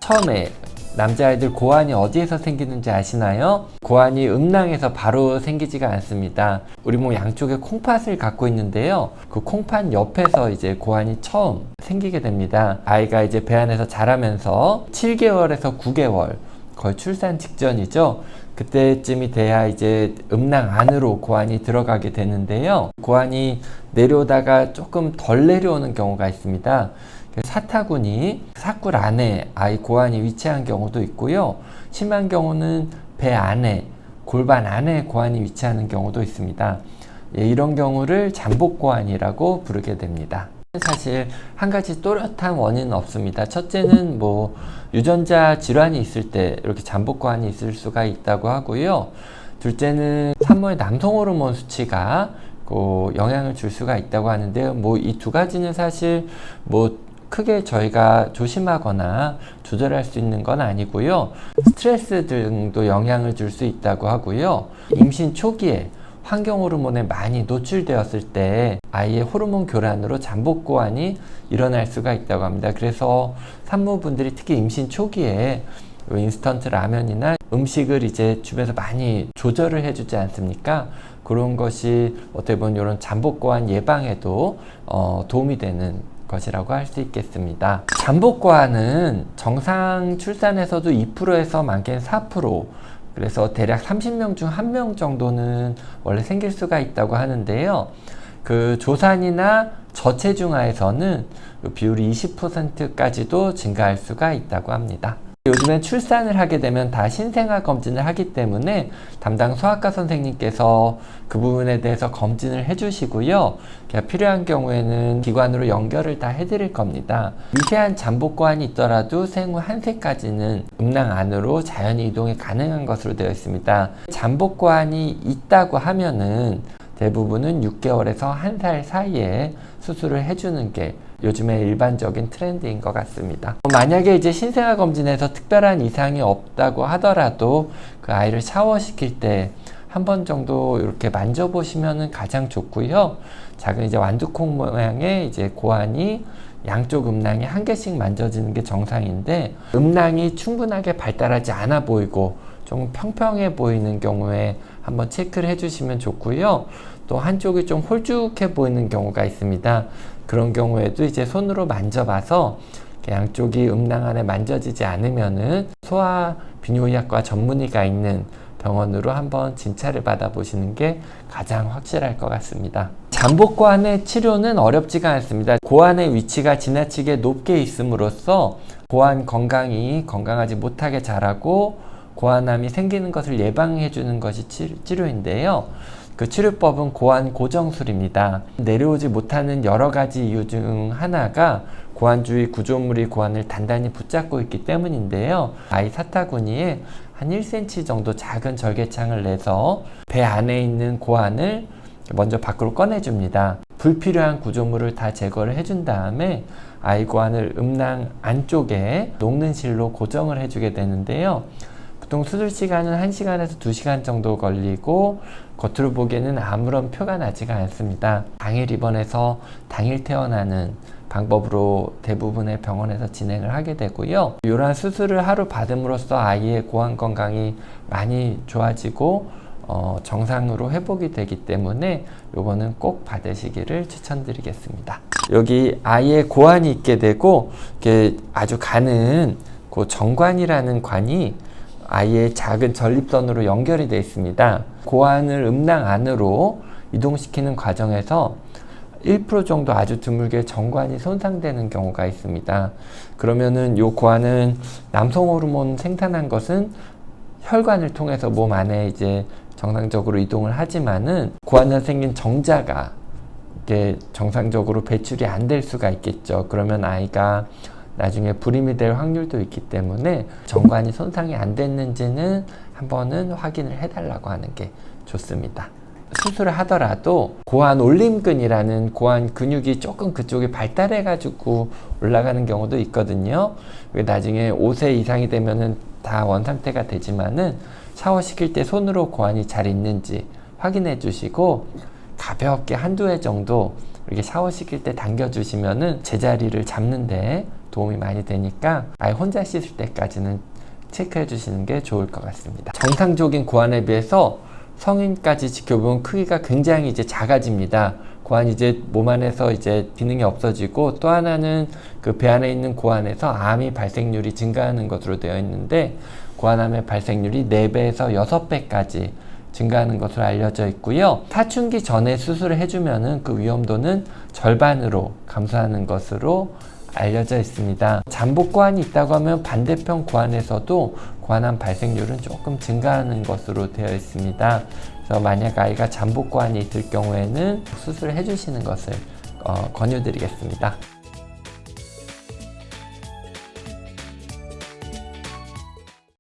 처음에 남자아이들 고환이 어디에서 생기는지 아시나요? 고환이 음낭에서 바로 생기지가 않습니다. 우리 몸 양쪽에 콩팥을 갖고 있는데요. 그 콩팥 옆에서 이제 고환이 처음 생기게 됩니다. 아이가 이제 배 안에서 자라면서 7개월에서 9개월, 거의 출산 직전이죠. 그때쯤이 돼야 이제 음낭 안으로 고환이 들어가게 되는데요. 고환이 내려오다가 조금 덜 내려오는 경우가 있습니다. 사타구니, 사꿀 안에 아이 고환이 위치한 경우도 있고요. 심한 경우는 배 안에, 골반 안에 고환이 위치하는 경우도 있습니다. 이런 경우를 잠복고환이라고 부르게 됩니다. 사실 한 가지 또렷한 원인은 없습니다. 첫째는 유전자 질환이 있을 때 이렇게 잠복고환이 있을 수가 있다고 하고요. 둘째는 산모의 남성 호르몬 수치가 영향을 줄 수가 있다고 하는데요. 이 두 가지는 사실 크게 저희가 조심하거나 조절할 수 있는 건 아니고요. 스트레스 등도 영향을 줄 수 있다고 하고요. 임신 초기에 환경 호르몬에 많이 노출되었을 때 아이의 호르몬 교란으로 잠복고환이 일어날 수가 있다고 합니다. 그래서 산모분들이 특히 임신 초기에 인스턴트 라면이나 음식을 이제 주변에서 많이 조절을 해주지 않습니까? 그런 것이 어떻게 보면 이런 잠복고환 예방에도 도움이 되는 것이라고 할 수 있겠습니다. 잠복고환은 정상 출산에서도 2%에서 많게는 4%, 그래서 대략 30명 중 1명 정도는 원래 생길 수가 있다고 하는데요. 그 조산이나 저체중아에서는 비율이 20%까지도 증가할 수가 있다고 합니다. 요즘엔 출산을 하게 되면 다 신생아 검진을 하기 때문에 담당 소아과 선생님께서 그 부분에 대해서 검진을 해주시고요. 필요한 경우에는 기관으로 연결을 다 해드릴 겁니다. 미세한 잠복고환이 있더라도 생후 한 세까지는 음낭 안으로 자연히 이동이 가능한 것으로 되어 있습니다. 잠복고환이 있다고 하면은 대부분은 6개월에서 1살 사이에 수술을 해주는 게 요즘에 일반적인 트렌드인 것 같습니다. 만약에 이제 신생아 검진에서 특별한 이상이 없다고 하더라도 그 아이를 샤워시킬 때 한 번 정도 이렇게 만져보시면 가장 좋고요. 작은 이제 완두콩 모양의 이제 고환이 양쪽 음낭이 한 개씩 만져지는 게 정상인데, 음낭이 충분하게 발달하지 않아 보이고 좀 평평해 보이는 경우에 한번 체크를 해주시면 좋고요. 또 한쪽이 좀 홀쭉해 보이는 경우가 있습니다. 그런 경우에도 이제 손으로 만져봐서 양쪽이 음낭 안에 만져지지 않으면은 소아 비뇨의학과 전문의가 있는 병원으로 한번 진찰을 받아보시는 게 가장 확실할 것 같습니다. 잠복고환의 치료는 어렵지가 않습니다. 고환의 위치가 지나치게 높게 있음으로써 고환 건강하지 못하게 자라고 고환암이 생기는 것을 예방해 주는 것이 치료인데요. 그 치료법은 고환 고정술입니다. 내려오지 못하는 여러 가지 이유 중 하나가 고환 주위 구조물이 고환을 단단히 붙잡고 있기 때문인데요. 아이 사타구니에 한 1cm 정도 작은 절개창을 내서 배 안에 있는 고환을 먼저 밖으로 꺼내줍니다. 불필요한 구조물을 다 제거를 해준 다음에 아이 고환을 음낭 안쪽에 녹는 실로 고정을 해주게 되는데요. 보통 수술 시간은 1시간에서 2시간 정도 걸리고 겉으로 보기에는 아무런 표가 나지가 않습니다. 당일 입원해서 당일 퇴원하는 방법으로 대부분의 병원에서 진행을 하게 되고요. 이러한 수술을 하루 받음으로써 아이의 고환 건강이 많이 좋아지고 정상으로 회복이 되기 때문에 요거는 꼭 받으시기를 추천드리겠습니다. 여기 아이의 고환이 있게 되고 이게 아주 가는 그 정관이라는 관이 아이의 작은 전립선으로 연결이 되어 있습니다. 고환을 음낭 안으로 이동시키는 과정에서 1% 정도 아주 드물게 정관이 손상되는 경우가 있습니다. 그러면은 요 고환은 남성 호르몬 생산한 것은 혈관을 통해서 몸 안에 이제 정상적으로 이동을 하지만은 고환에 생긴 정자가 이게 정상적으로 배출이 안 될 수가 있겠죠. 그러면 아이가 나중에 불임이 될 확률도 있기 때문에 정관이 손상이 안 됐는지는 한번은 확인을 해달라고 하는 게 좋습니다. 수술을 하더라도 고환 올림근이라는 고환 근육이 조금 그쪽이 발달해 가지고 올라가는 경우도 있거든요. 나중에 5세 이상이 되면은 다 원상태가 되지만은 샤워시킬 때 손으로 고환이 잘 있는지 확인해 주시고 가볍게 한두 회 정도 이렇게 샤워시킬 때 당겨 주시면은 제자리를 잡는데 도움이 많이 되니까 아예 혼자 씻을 때까지는 체크해 주시는 게 좋을 것 같습니다. 정상적인 고환에 비해서 성인까지 지켜보면 크기가 굉장히 이제 작아집니다. 고환이 이제 몸 안에서 이제 기능이 없어지고, 또 하나는 그 배 안에 있는 고환에서 암이 발생률이 증가하는 것으로 되어 있는데, 고환암의 발생률이 4배에서 6배까지 증가하는 것으로 알려져 있고요. 사춘기 전에 수술을 해주면은 그 위험도는 절반으로 감소하는 것으로 알려져 있습니다. 잠복 고환이 있다고 하면 반대편 고환에서도 고환암 발생률은 조금 증가하는 것으로 되어 있습니다. 그래서 만약 아이가 잠복 고환이 있을 경우에는 수술을 해주시는 것을 권유드리겠습니다.